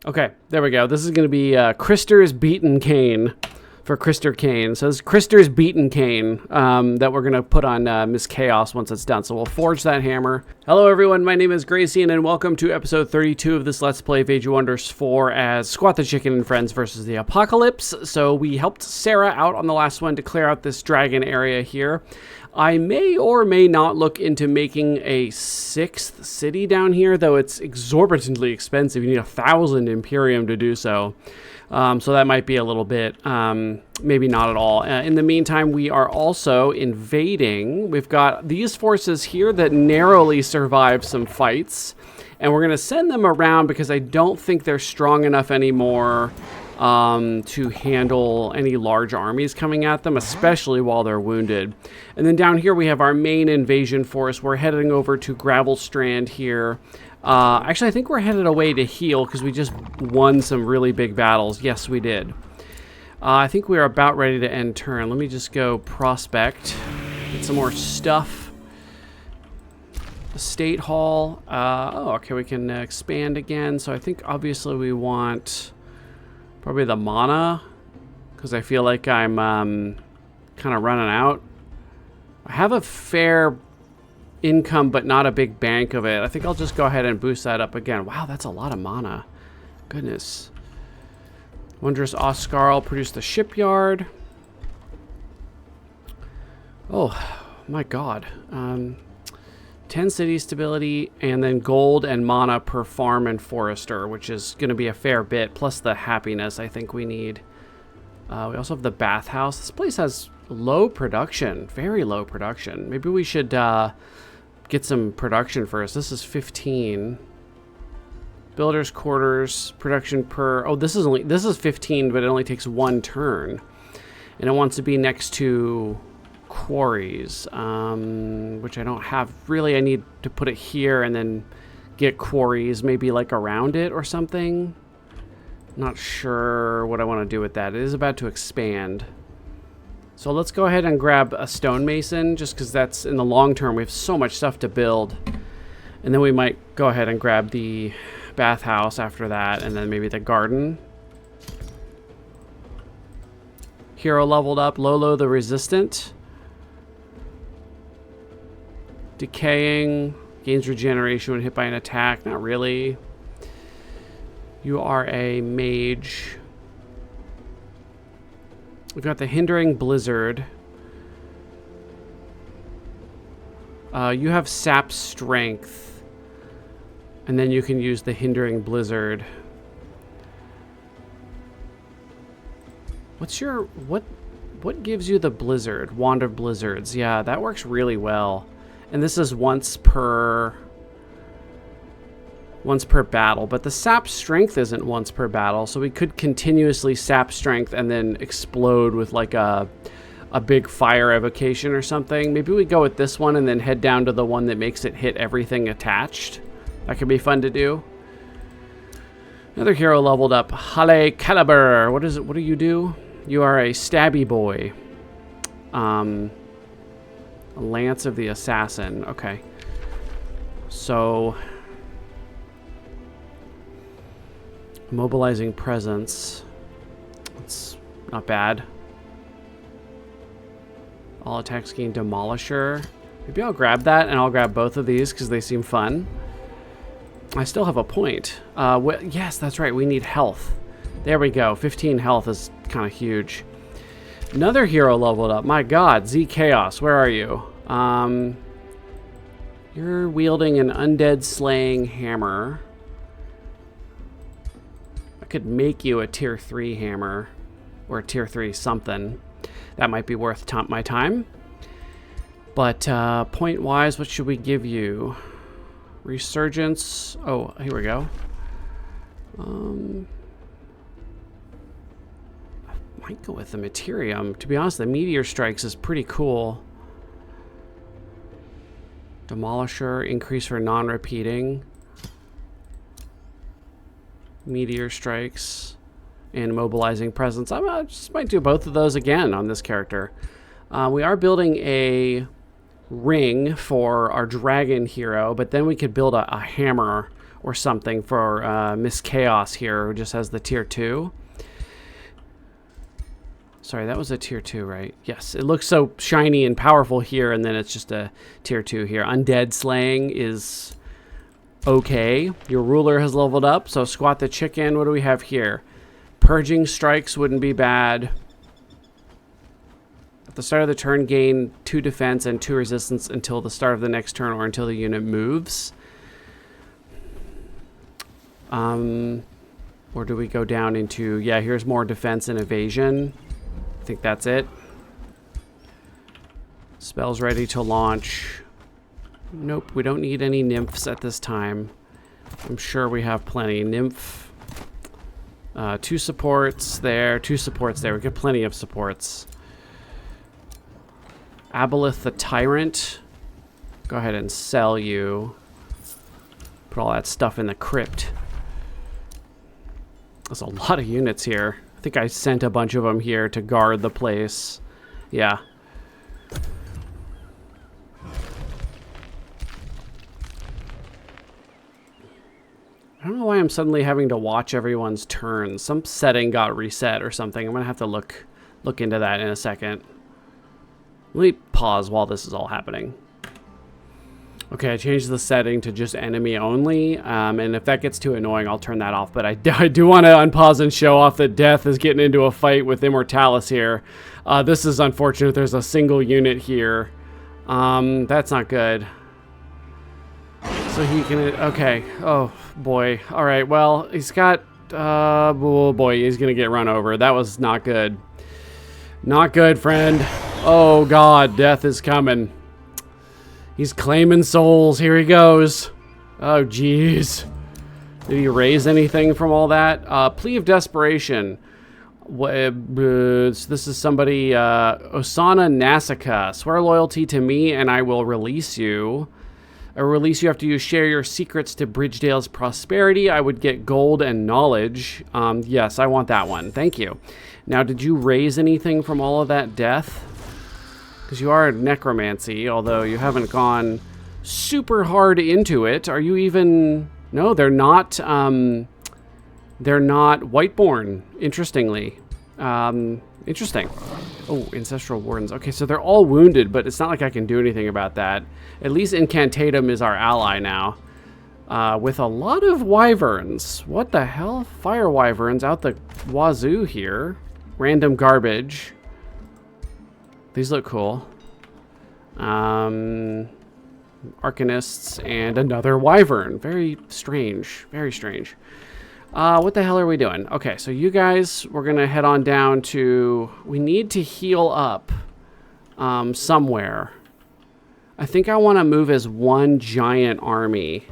Okay, there we go. This is going to be Krister's Beaten Cane for Krister Kane. So it's Krister's Beaten Cane that we're going to put on Miss Chaos once it's done. So we'll forge that hammer. Hello, everyone. My name is Gracie, and welcome to episode 32 of this Let's Play of Age of Wonders 4 as Squat the Chicken and Friends versus the Apocalypse. So we helped Sarah out on the last one to clear out this dragon area here. I may or may not look into making a sixth city down here, though it's exorbitantly expensive. You need 1,000 Imperium to do so. So that might be a little bit, maybe not at all. In the meantime, we are also invading. We've got these forces here that narrowly survived some fights. And we're going to send them around because I don't think they're strong enough anymore to handle any large armies coming at them, especially while they're wounded. And then down here we have our main invasion force. We're heading over to Gravel Strand here. Actually, I think we're headed away to heal because we just won some really big battles. Yes, we did. I think we are about ready to end turn. Let me just go prospect, get some more stuff. The State Hall. Oh, okay, we can expand again. So I think obviously we want probably the mana, because I feel like I'm kind of running out. I have a fair income, but not a big bank of it. I think I'll just go ahead and boost that up again. Wow, that's a lot of mana. Goodness. Wondrous Oscar will produce the shipyard. Oh, my God. 10 city stability, and then gold and mana per farm and forester, which is going to be a fair bit, plus the happiness I think we need. We also have the bathhouse. This place has low production, very low production. Maybe we should get some production first. This is 15. Builder's quarters, production per... Oh, this is 15, but it only takes one turn. And it wants to be next to quarries, which I don't have really. I need to put it here and then get quarries maybe like around it or something. Not sure what I want to do with that. It is about to expand, so let's go ahead and grab a stonemason, just because that's in the long term. We have so much stuff to build, and then we might go ahead and grab the bathhouse after that, and then maybe the garden. Hero leveled up. Lolo the Resistant. Decaying, gains regeneration when hit by an attack. Not really. You are a mage. We've got the Hindering Blizzard. You have Sap Strength. And then you can use the Hindering Blizzard. What gives you the Blizzard? Wand of Blizzards. Yeah, that works really well. And this is once per battle, but the sap strength isn't once per battle, so we could continuously sap strength and then explode with like a big fire evocation or something. Maybe we go with this one and then head down to the one that makes it hit everything attached. That could be fun to do. Another hero leveled up. Hale Caliber. What is it? What do you do? You are a stabby boy. Lance of the Assassin. Okay. So, mobilizing presence. It's not bad. All attacks gain Demolisher. Maybe I'll grab that, and I'll grab both of these because they seem fun. I still have a point. Yes, that's right. We need health. There we go. 15 health is kind of huge. Another hero leveled up. My God, Z Chaos, where are you? You're wielding an undead slaying hammer. I could make you a tier 3 hammer, or a tier 3 something. That might be worth my time. But point-wise, what should we give you? Resurgence. Oh, here we go. Might go with the Materium. To be honest, the Meteor Strikes is pretty cool. Demolisher, increase for non-repeating. Meteor Strikes, and Mobilizing Presence. I just might do both of those again on this character. We are building a ring for our dragon hero, but then we could build a hammer or something for Miss Chaos here, who just has the tier 2. Sorry, that was a tier 2, right? Yes, it looks so shiny and powerful here, and then it's just a tier 2 here. Undead Slaying is okay. Your ruler has leveled up, so Squat the Chicken. What do we have here? Purging Strikes wouldn't be bad. At the start of the turn, gain 2 defense and 2 resistance until the start of the next turn or until the unit moves. Or do we go down into... Yeah, here's more defense and evasion. I think that's it. Spells ready to launch. Nope, we don't need any nymphs at this time. I'm sure we have plenty. Nymph. 2 supports there. 2 supports there. We get plenty of supports. Aboleth the Tyrant. Go ahead and sell you. Put all that stuff in the crypt. There's a lot of units here. I think I sent a bunch of them here to guard the place. Yeah. I don't know why I'm suddenly having to watch everyone's turns. Some setting got reset or something. I'm going to have to look into that in a second. Let me pause while this is all happening. Okay, I changed the setting to just enemy only, and if that gets too annoying, I'll turn that off. But I do want to unpause and show off that Death is getting into a fight with Immortalis here. This is unfortunate. There's a single unit here. That's not good. So he can... Okay. Oh, boy. All right, well, he's got... oh, boy, he's going to get run over. That was not good. Not good, friend. Oh, God, Death is coming. He's claiming souls. Here he goes. Oh, jeez. Did he raise anything from all that? Plea of Desperation. This is somebody, Osana Nasaka. Swear loyalty to me and I will release you. I will release you after you share your secrets to Bridgedale's prosperity. I would get gold and knowledge. Yes, I want that one. Thank you. Now, did you raise anything from all of that death? Because you are necromancy, although you haven't gone super hard into it. Are you even... No, they're not Whiteborn, interestingly. Interesting. Oh, Ancestral Wardens. Okay, so they're all wounded, but it's not like I can do anything about that. At least Incantatum is our ally now. With a lot of wyverns. What the hell? Fire wyverns out the wazoo here. Random garbage. These look cool. Arcanists and another wyvern. Very strange. Very strange. What the hell are we doing? Okay, so you guys, we're going to head on down to... We need to heal up somewhere. I think I want to move as one giant army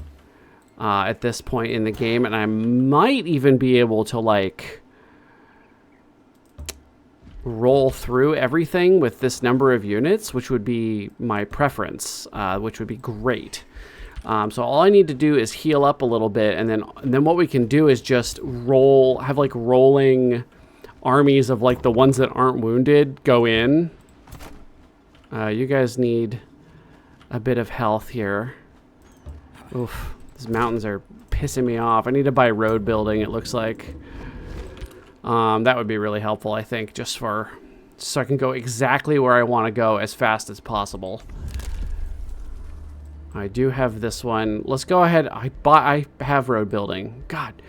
at this point in the game, and I might even be able to, like... roll through everything with this number of units, which would be my preference, which would be great. So all I need to do is heal up a little bit, and then what we can do is just have like rolling armies of like the ones that aren't wounded go in. You guys need a bit of health here. Oof, these mountains are pissing me off. I need to buy road building, it looks like. That would be really helpful, I think, just so I can go exactly where I want to go as fast as possible. I do have this one. Let's go ahead. I have road building. God,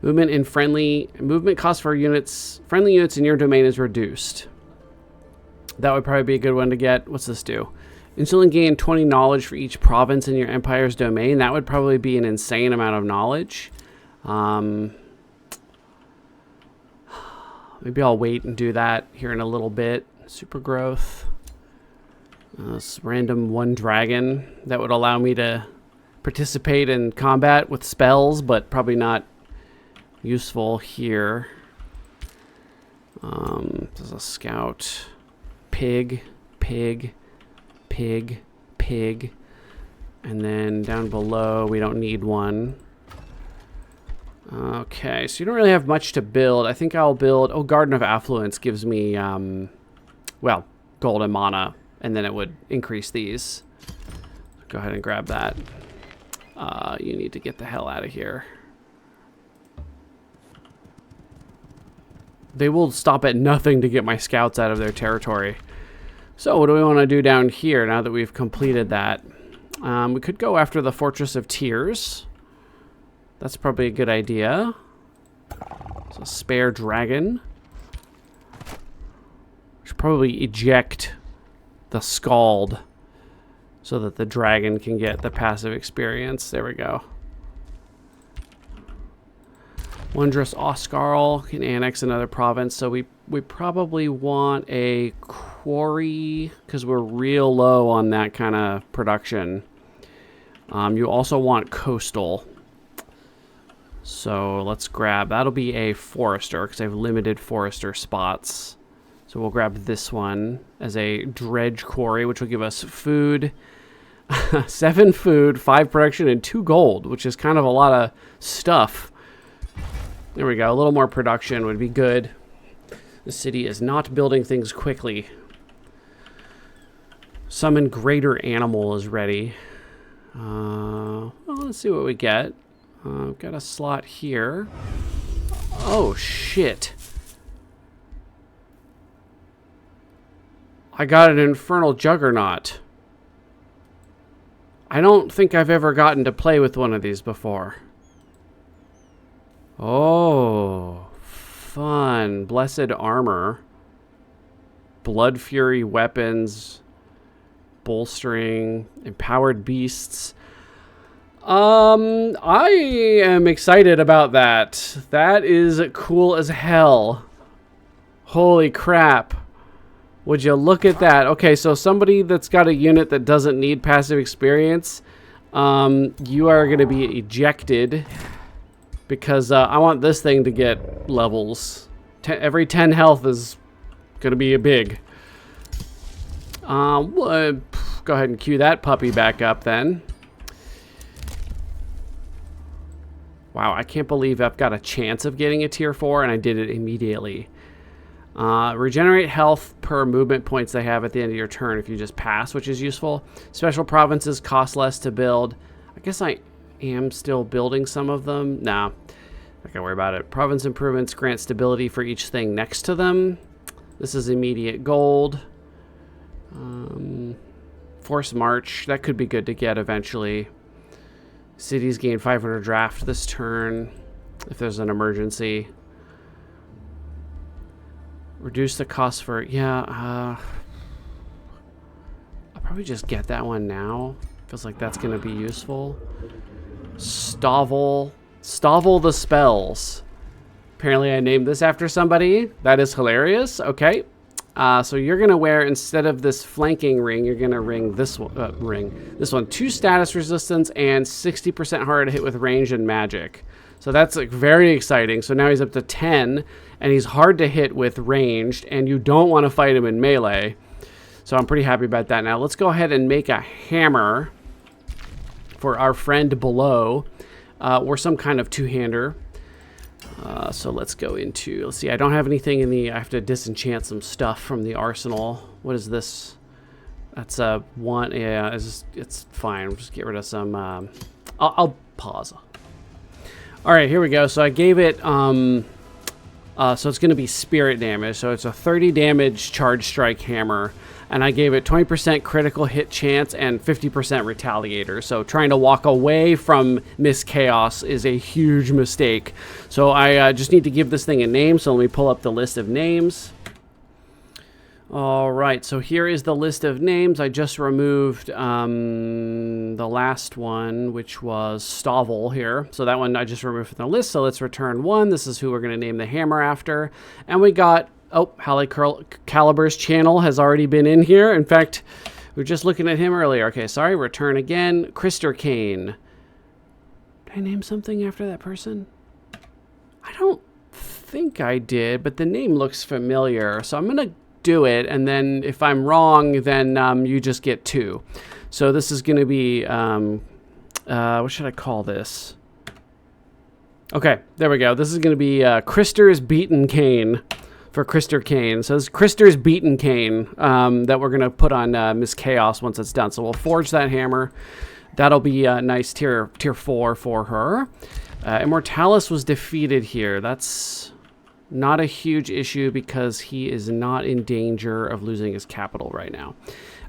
movement cost for friendly units in your domain is reduced. That would probably be a good one to get. What's this do? Instantly gain 20 knowledge for each province in your empire's domain. That would probably be an insane amount of knowledge. Maybe I'll wait and do that here in a little bit. Super growth. This random one dragon that would allow me to participate in combat with spells, but probably not useful here. There's a scout. Pig, pig, pig, pig. And then down below, we don't need one. Okay, so you don't really have much to build. I think I'll build... Oh, Garden of Affluence gives me, well, gold and mana, and then it would increase these. Go ahead and grab that. You need to get the hell out of here. They will stop at nothing to get my scouts out of their territory. So what do we want to do down here now that we've completed that? We could go after the Fortress of Tears. That's probably a good idea. So spare dragon. Should probably eject the Scald so that the dragon can get the passive experience. There we go. Wondrous Oscarl can annex another province, so we probably want a quarry because we're real low on that kind of production. You also want coastal. So let's grab, that'll be a forester because I have limited forester spots. So we'll grab this one as a dredge quarry, which will give us food, 7 food, 5 production, and 2 gold, which is kind of a lot of stuff. There we go. A little more production would be good. The city is not building things quickly. Summon Greater Animal is ready. Well, let's see what we get. We've got a slot here. Oh, shit. I got an Infernal Juggernaut. I don't think I've ever gotten to play with one of these before. Oh, fun. Blessed Armor. Blood Fury weapons. Bolstering. Empowered Beasts. I am excited about that. That is cool as hell. Holy crap. Would you look at that? Okay, so somebody that's got a unit that doesn't need passive experience, you are going to be ejected because I want this thing to get levels. Every 10 health is going to be a big. Go ahead and queue that puppy back up then. Wow, I can't believe I've got a chance of getting a tier 4 and I did it immediately. Regenerate health per movement points they have at the end of your turn if you just pass, which is useful. Special provinces cost less to build. I guess I am still building some of them. Nah, not gonna worry about it. Province improvements grant stability for each thing next to them. This is immediate gold. Force march, that could be good to get eventually. Cities gain 500 draft this turn if there's an emergency. Reduce the cost for, yeah, I'll probably just get that one now. Feels like that's going to be useful. Stovel the Spells. Apparently I named this after somebody. That is hilarious. Okay. So you're going to wear, instead of this flanking ring, you're going to ring this one. This one, 2 status resistance and 60% harder to hit with range and magic. So that's like very exciting. So now he's up to 10, and he's hard to hit with ranged, and you don't want to fight him in melee. So I'm pretty happy about that. Now let's go ahead and make a hammer for our friend below, or some kind of two-hander. So let's go into, let's see, I don't have anything in the, I have to disenchant some stuff from the arsenal. What is this? That's a one, yeah, it's fine. We'll just get rid of some, I'll pause. All right, here we go. So I gave it, so it's going to be spirit damage. So it's a 30 damage charge strike hammer. And I gave it 20% critical hit chance and 50% retaliator. So trying to walk away from Miss Chaos is a huge mistake. So I just need to give this thing a name. So let me pull up the list of names. All right, so here is the list of names. I just removed the last one, which was Stovel here. So that one I just removed from the list. So let's return 1. This is who we're going to name the hammer after. And we got, oh, Halle Calibur's channel has already been in here. In fact, we were just looking at him earlier. Okay, sorry, return again. Krister Kane. Did I name something after that person? I don't think I did, but the name looks familiar. So I'm going to do it, and then if I'm wrong, then you just get 2. So this is going to be, what should I call this? Okay, there we go. This is going to be Krister's Beaten Cane for Krister Kane. So it's Krister's Beaten Cane that we're going to put on Miss Chaos once it's done. So we'll forge that hammer. That'll be a nice tier 4 for her. Immortalis was defeated here. That's not a huge issue because he is not in danger of losing his capital right now.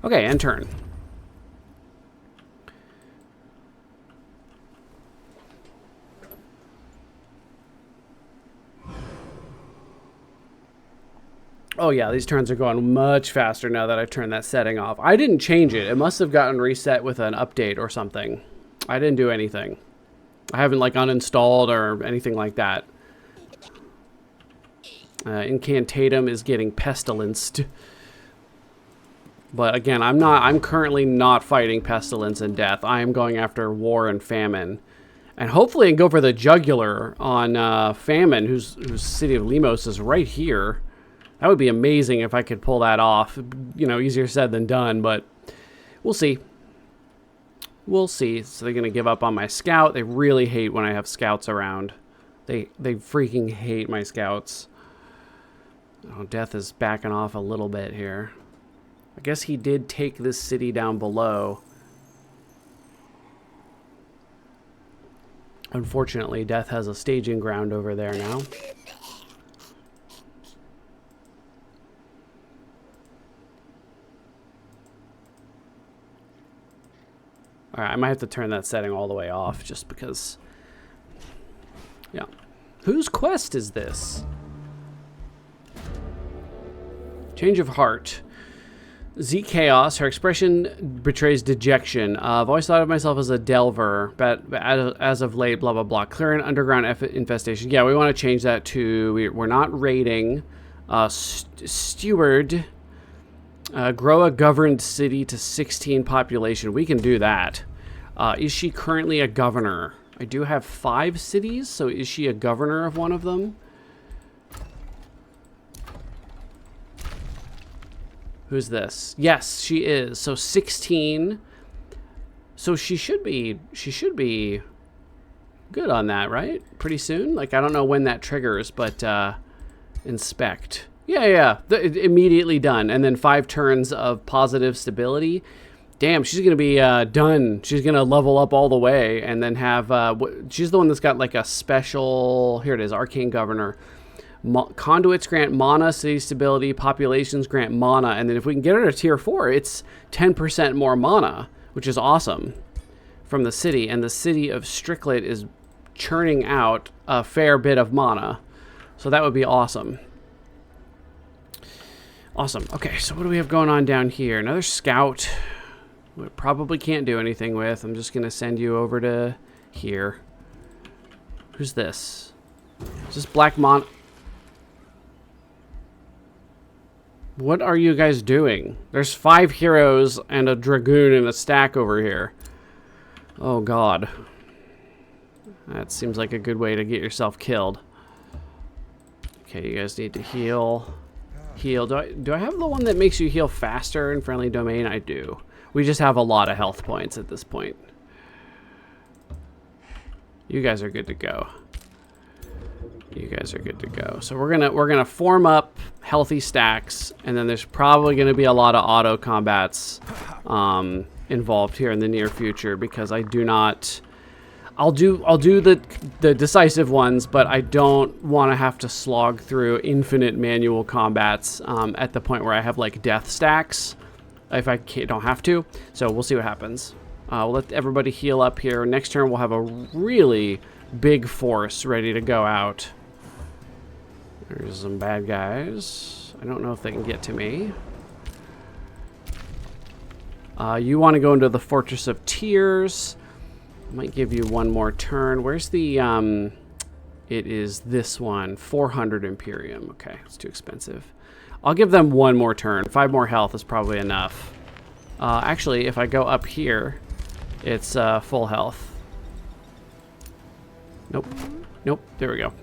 Okay, end turn. Oh yeah, these turns are going much faster now that I've turned that setting off. I didn't change it. It must have gotten reset with an update or something. I didn't do anything. I haven't like uninstalled or anything like that. Incantatum is getting pestilenced. But again, I'm currently not fighting pestilence and death. I am going after war and famine. And hopefully I can go for the jugular on famine, whose city of Limos is right here. That would be amazing if I could pull that off. You know, easier said than done, but we'll see. We'll see. So they're going to give up on my scout. They really hate when I have scouts around. They freaking hate my scouts. Oh, Death is backing off a little bit here. I guess he did take this city down below. Unfortunately, Death has a staging ground over there now. Alright, I might have to turn that setting all the way off just because... Yeah. Whose quest is this? Change of heart. Z Chaos. Her expression betrays dejection. I've always thought of myself as a delver, but as of late, blah, blah, blah. Clear an underground infestation. Yeah, we want to change that to... We're not raiding. Steward... grow a governed city to 16 population. We can do that. Is she currently a governor? I do have 5 cities, so is she a governor of one of them? Who's this? Yes, she is. So 16. So she should be good on that, right? Pretty soon? Like, I don't know when that triggers, but inspect. Yeah. Immediately done. And then 5 turns of positive stability. Damn, she's going to be done. She's going to level up all the way and then have... she's the one that's got like a special... Here it is, Arcane Governor. Conduits grant mana, city stability, populations grant mana. And then if we can get her to tier 4, it's 10% more mana, which is awesome from the city. And the city of Stricklet is churning out a fair bit of mana. So that would be awesome. Awesome. Okay, so what do we have going on down here? Another scout. We probably can't do anything with. I'm just going to send you over to here. Who's this? Is this Black Mon... What are you guys doing? There's 5 heroes and a dragoon in a stack over here. Oh, God. That seems like a good way to get yourself killed. Okay, you guys need to heal. Heal. Do I have the one that makes you heal faster in friendly domain? I do. We just have a lot of health points at this point. You guys are good to go. You guys are good to go. So we're gonna form up healthy stacks, and then there's probably gonna be a lot of auto combats involved here in the near future because I do not. I'll do the decisive ones, but I don't want to have to slog through infinite manual combats at the point where I have like death stacks. If I don't have to, so we'll see what happens. We'll let everybody heal up here. Next turn we'll have a really big force ready to go out. There's some bad guys. I don't know if they can get to me. You want to go into the Fortress of Tears. Might give you one more turn. Where's the, it is this one, 400 Imperium. Okay, it's too expensive. I'll give them one more turn. 5 more health is probably enough. Actually, if I go up here, it's full health. Nope, there we go.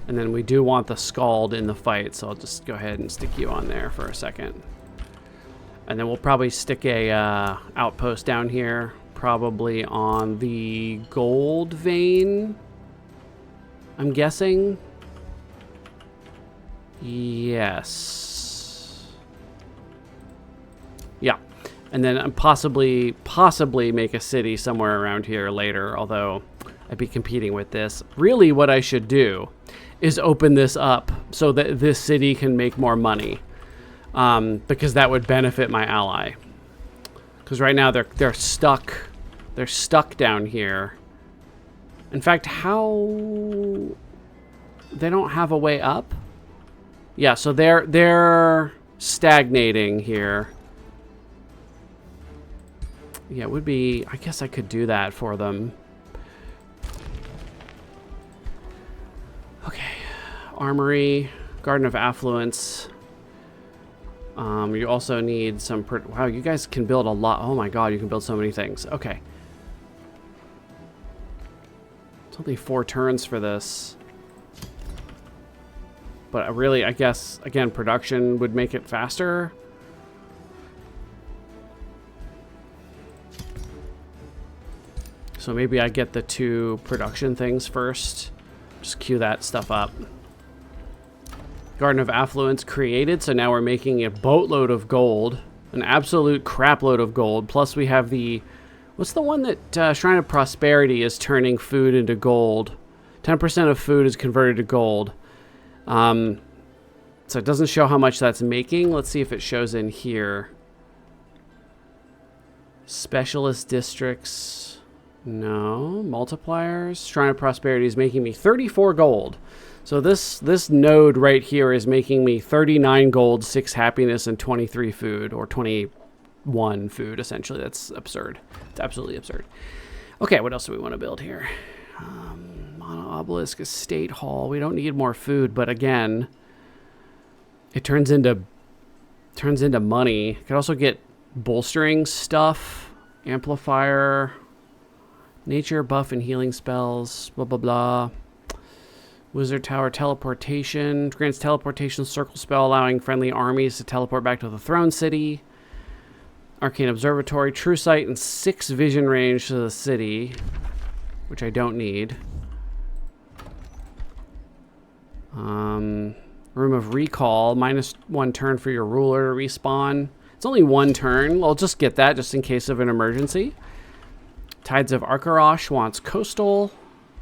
And then we do want the Scald in the fight, so I'll just go ahead and stick you on there for a second. And then we'll probably stick a outpost down here, probably on the gold vein, I'm guessing. Yes. Yeah. And then possibly make a city somewhere around here later, although I'd be competing with this. Really what I should do is open this up so that this city can make more money, because that would benefit my ally. Because right now they're stuck. They're stuck down here. In fact, how... They don't have a way up? Yeah, so they're stagnating here. Yeah, it would be... I guess I could do that for them. Okay. Armory. Garden of Affluence. You also need some... Wow, you guys can build a lot. Oh my god, you can build so many things. Okay. It's only 4 turns for this. But really, I guess, again, production would make it faster. So maybe I get the 2 production things first. Just queue that stuff up. Garden of Affluence created, so now we're making a boatload of gold. An absolute crapload of gold. Plus we have the... What's the one that Shrine of Prosperity is turning food into gold? 10% of food is converted to gold. So it doesn't show how much that's making. Let's see if it shows in here. Specialist districts. No. Multipliers. Shrine of Prosperity is making me 34 gold. So this node right here is making me 39 gold, 6 happiness, and 23 food, or 21 food, essentially. That's absurd. It's absolutely absurd. Okay, what else do we want to build here? Mono Obelisk Estate Hall. We don't need more food, but again, it turns into money. Could also get bolstering stuff, amplifier, nature buff and healing spells, blah blah blah. Wizard Tower teleportation grants teleportation circle spell, allowing friendly armies to teleport back to the throne city. Arcane Observatory, True Sight, and 6 vision range to the city, which I don't need. Room of Recall, -1 turn for your ruler to respawn. It's only 1 turn. I'll just get that just in case of an emergency. Tides of Arkarosh wants coastal.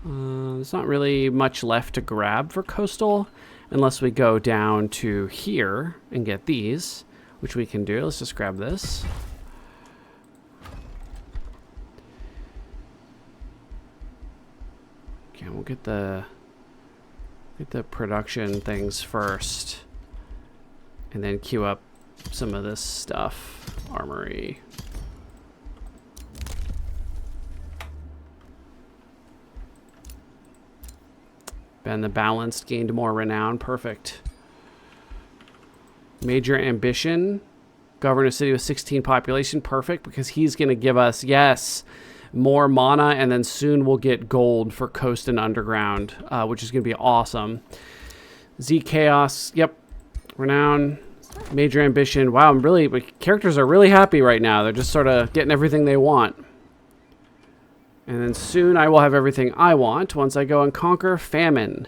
There's not really much left to grab for coastal unless we go down to here and get these, which we can do. Let's just grab this. Okay, we'll get the production things first, and then queue up some of this stuff. Armory. Ben the Balanced gained more renown. Perfect. Major Ambition. Govern a city with 16 population. Perfect, because he's going to give us, yes, more mana, and then soon we'll get gold for Coast and Underground, which is going to be awesome. Z Chaos. Yep. Renown. Major Ambition. Wow, my characters are really happy right now. They're just sort of getting everything they want. And then soon I will have everything I want once I go and conquer Famine.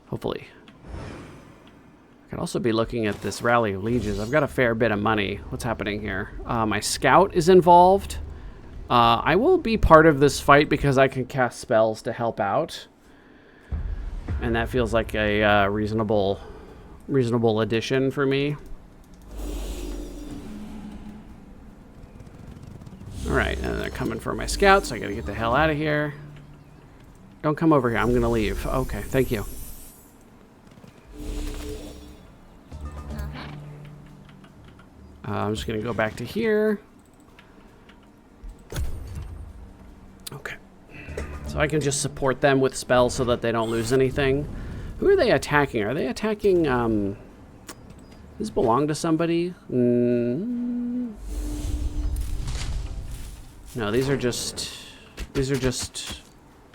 Hopefully. I could also be looking at this Rally of Legions. I've got a fair bit of money. What's happening here? My scout is involved. I will be part of this fight because I can cast spells to help out. And that feels like a reasonable addition for me. Alright, and they're coming for my scouts, so I gotta get the hell out of here. Don't come over here, I'm gonna leave. Okay, thank you. I'm just gonna go back to here. Okay. So I can just support them with spells so that they don't lose anything. Who are they attacking? Are they attacking, does this belong to somebody? No, these are just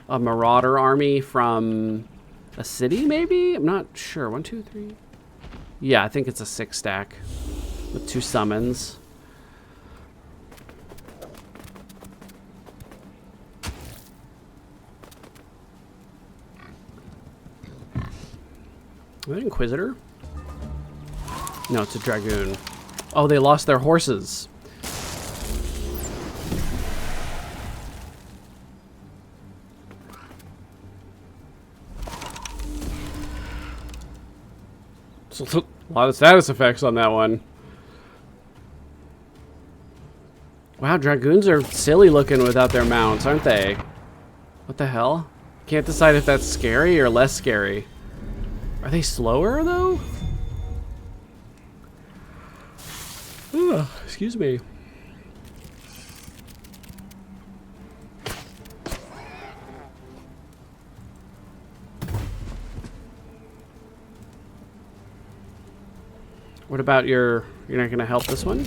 a marauder army from a city, maybe? I'm not sure. 1, 2, 3. Yeah, I think it's a 6 stack with 2 summons. Is that Inquisitor? No, it's a Dragoon. Oh, they lost their horses. A lot of status effects on that one. Wow, dragoons are silly looking without their mounts, aren't they? What the hell? Can't decide if that's scary or less scary. Are they slower, though? Oh, excuse me. What about you're not gonna help this one?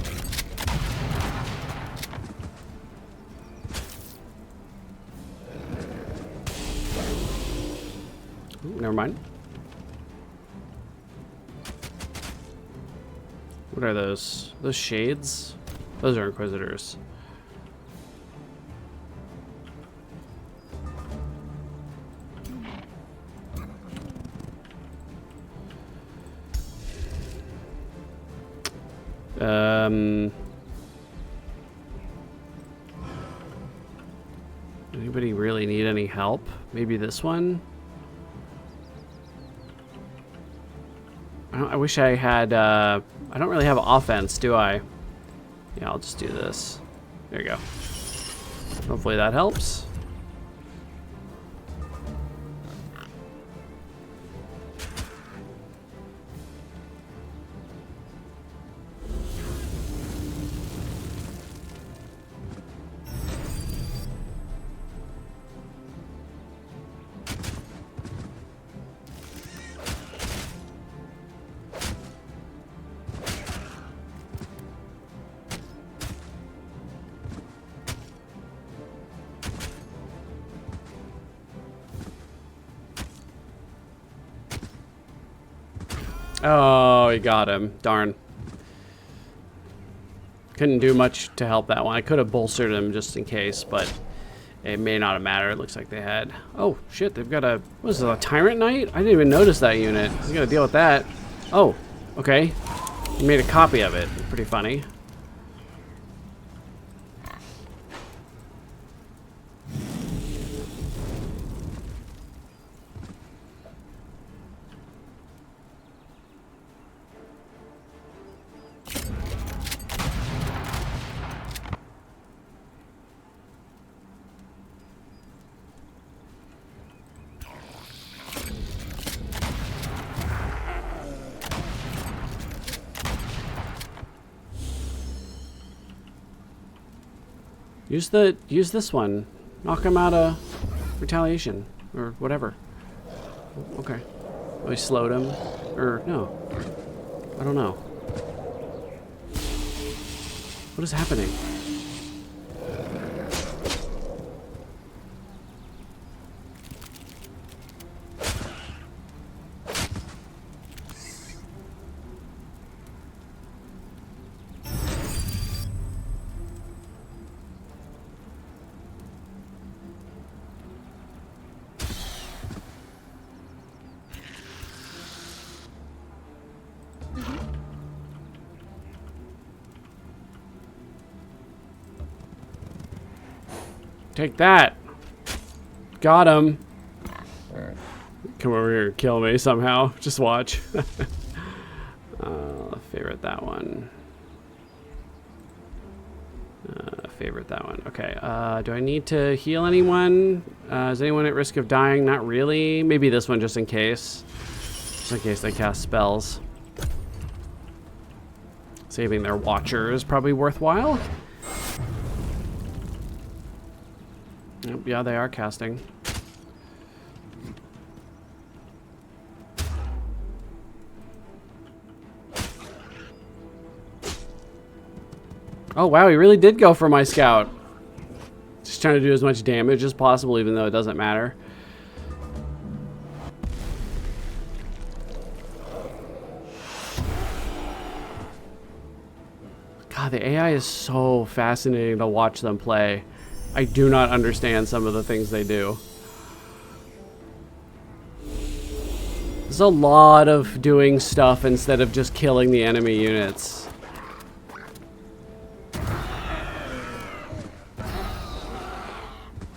Ooh, never mind. What are those? Those shades? Those are inquisitors. Anybody really need any help? Maybe this one? I wish I had, I don't really have offense, do I? Yeah, I'll just do this. There you go. Hopefully that helps. Oh, he got him. Darn. Couldn't do much to help that one. I could have bolstered him just in case, but it may not have mattered. It looks like they had... Oh, shit. They've got a... What is it, a Tyrant Knight? I didn't even notice that unit. He's going to deal with that. Oh, okay. He made a copy of it. Pretty funny. Use this one. Knock him out of retaliation or whatever. Okay. Oh, he slowed him. Or no. I don't know. What is happening? Take that. Got him. Come over here and kill me somehow. Just watch. Favorite that one. Favorite that one. Okay. Do I need to heal anyone? Is anyone at risk of dying? Not really. Maybe this one just in case. Just in case they cast spells. Saving their watcher is probably worthwhile. Yep, yeah, they are casting. Oh wow, he really did go for my scout. Just trying to do as much damage as possible, even though it doesn't matter. God, the AI is so fascinating to watch them play. I do not understand some of the things they do. There's a lot of doing stuff instead of just killing the enemy units.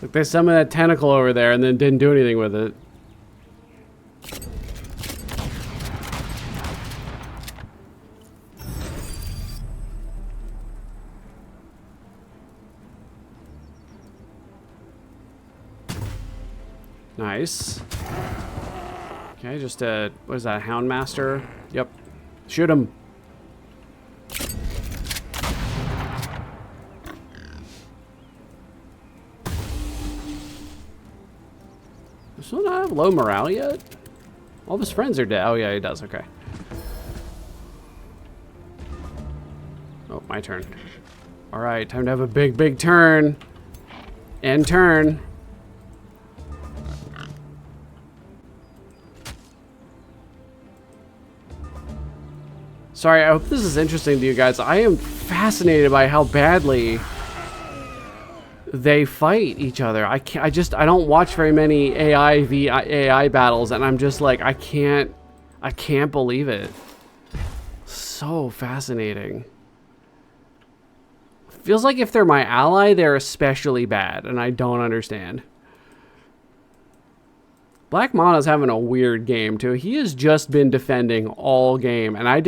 Like they summoned that tentacle over there and then didn't do anything with it. Nice. Okay, just a, what is that, Houndmaster? Yep. Shoot him. Does one not have low morale yet? All of his friends are dead. Oh yeah, he does, okay. Oh, my turn. All right, time to have a big, big turn. End turn. Sorry, I hope this is interesting to you guys. I am fascinated by how badly they fight each other. I don't watch very many AI v AI battles, and I'm just like, I can't believe it. So fascinating. Feels like if they're my ally, they're especially bad, and I don't understand. Black Mana's having a weird game, too. He has just been defending all game, and I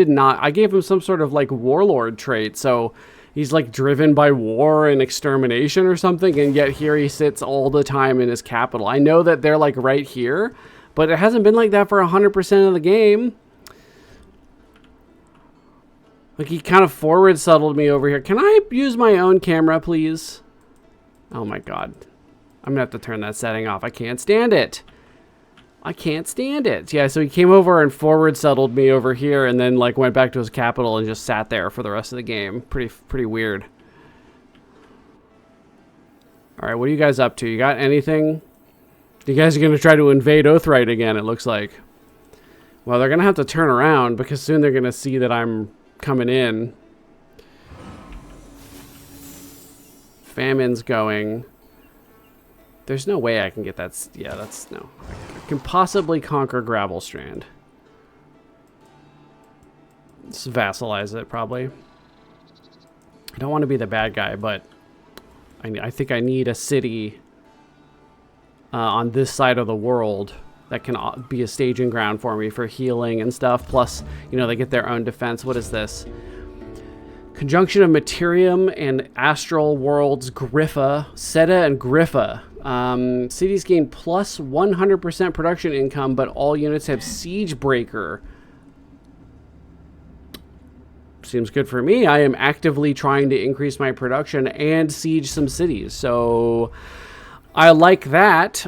gave him some sort of, like, warlord trait, so he's, like, driven by war and extermination or something, and yet here he sits all the time in his capital. I know that they're, like, right here, but it hasn't been like that for 100% of the game. Like, he kind of forward settled me over here. Can I use my own camera, please? Oh, my God. I'm going to have to turn that setting off. I can't stand it. I can't stand it. Yeah, so he came over and forward settled me over here and then, like, went back to his capital and just sat there for the rest of the game. Pretty weird. All right, what are you guys up to? You got anything? You guys are going to try to invade Oathright again, it looks like. Well, they're going to have to turn around because soon they're going to see that I'm coming in. Famine's going. There's no way I can get that. Yeah, that's no. I can possibly conquer Gravelstrand. Just vassalize it, probably. I don't want to be the bad guy, but I think I need a city on this side of the world that can be a staging ground for me for healing and stuff. Plus, you know, they get their own defense. What is this? Conjunction of Materium and Astral Worlds, Griffa, Seta and Griffa. Cities gain plus 100% production income, but all units have Siege Breaker. Seems good for me. I am actively trying to increase my production and siege some cities, so I like that.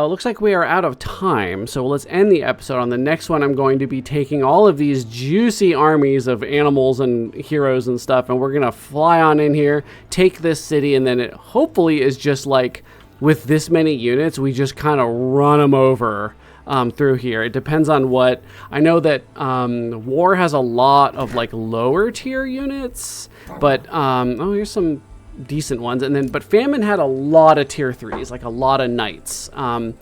Looks like we are out of time, so let's end the episode. On the next one, I'm going to be taking all of these juicy armies of animals and heroes and stuff, and we're going to fly on in here, take this city, and then it hopefully is just like, with this many units, we just kind of run them over through here. It depends on what... I know that War has a lot of, like, lower tier units, but... oh, here's some decent ones, and then but Famine had a lot of tier 3s, like a lot of knights, and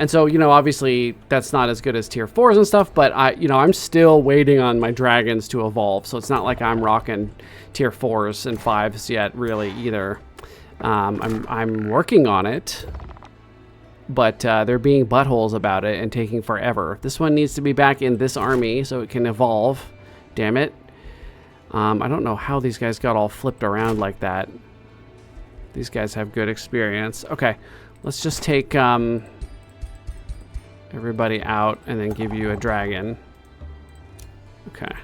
so, you know, obviously that's not as good as tier 4s and stuff, but I'm still waiting on my dragons to evolve, so it's not like I'm rocking tier 4s and 5s yet really either. I'm working on it, but they're being buttholes about it and taking forever. This one needs to be back in this army so it can evolve. Damn it. I don't know how these guys got all flipped around like that. These guys have good experience. Okay, let's just take everybody out and then give you a dragon. Okay.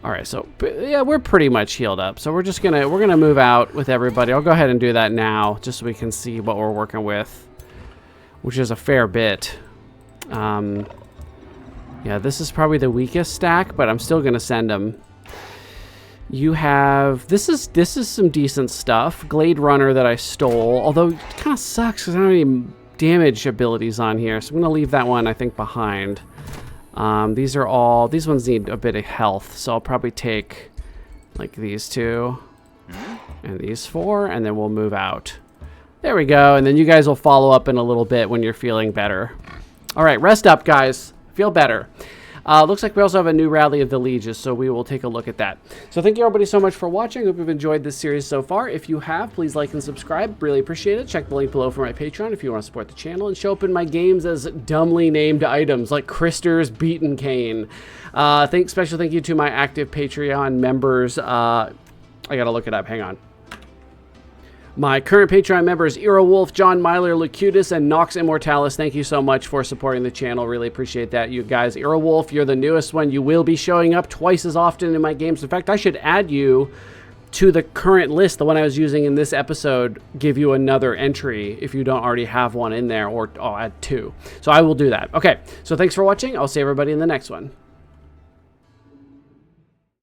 All right, so yeah, we're pretty much healed up. So we're gonna move out with everybody. I'll go ahead and do that now, just so we can see what we're working with, which is a fair bit. Yeah, this is probably the weakest stack, but I'm still gonna send them. You have this is some decent stuff. Glade Runner that I stole, although it kind of sucks because I don't have any damage abilities on here, so I'm gonna leave that one I think behind. These ones need a bit of health, so I'll probably take like these two and these 4, and then we'll move out. There we go, and then you guys will follow up in a little bit when you're feeling better. All right, rest up, guys. Feel better. Looks like we also have a new Rally of the Lieges, so we will take a look at that. So thank you everybody so much for watching. Hope you've enjoyed this series so far. If you have, please like and subscribe. Really appreciate it. Check the link below for my Patreon if you want to support the channel and show up in my games as dumbly named items like Krister's Beaten Cane. Special thank you to my active Patreon members. I gotta look it up. Hang on. My current Patreon members, Wolf, John Myler, Lucutus, and Nox Immortalis. Thank you so much for supporting the channel. Really appreciate that, you guys. Wolf, you're the newest one. You will be showing up twice as often in my games. In fact, I should add you to the current list, the one I was using in this episode, give you another entry if you don't already have one in there, or I'll add 2. So I will do that. Okay, so thanks for watching. I'll see everybody in the next one.